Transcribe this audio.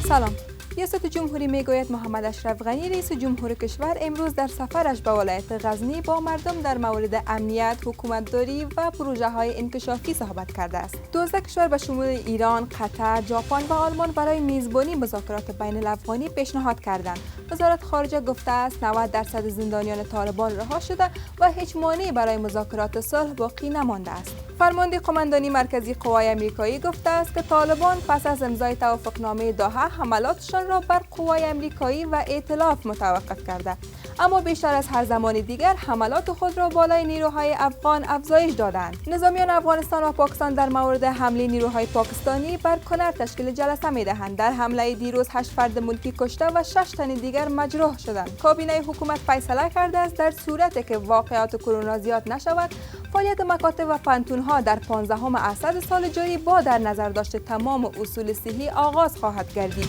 سلام. ریاست جمهوری میگوید محمد اشرف غنی رئیس جمهور کشور امروز در سفرش به ولایت غزنی با مردم در مورد امنیت، حکومتداری و پروژه های انکشافی صحبت کرده است. 12 کشور به شمول ایران، قطر، ژاپن و آلمان برای میزبانی مذاکرات بین الافغانی پیشنهاد کردند. وزارت خارجه گفته است 90% زندانیان طالبان رها شده و هیچ مانعی برای مذاکرات صلح باقی نمانده است. فرمانده قماندانی مرکزی قوای آمریکایی گفته است که طالبان پس از امضای توافقنامه دوحه حملاتشان را بر قوای آمریکایی و ائتلاف متوقف کرده، اما بیشتر از هر زمان دیگر حملات خود را بالای نیروهای افغان افزایش دادند. نظامیان افغانستان و پاکستان در مورد حمله نیروهای پاکستانی بر کنر تشکیل جلسه می‌دهند. در حمله دیروز 8 فرد ملکی کشته و 6 تن دیگر مجروح شدند. کابینه حکومت فیصله کرده است در صورتی که واقعات کرونا زیاد نشود، فعالیت مکاتب و پانتون‌ها در 15 اسد سال جاری با در نظر داشت تمام اصول صحی آغاز خواهد گردید.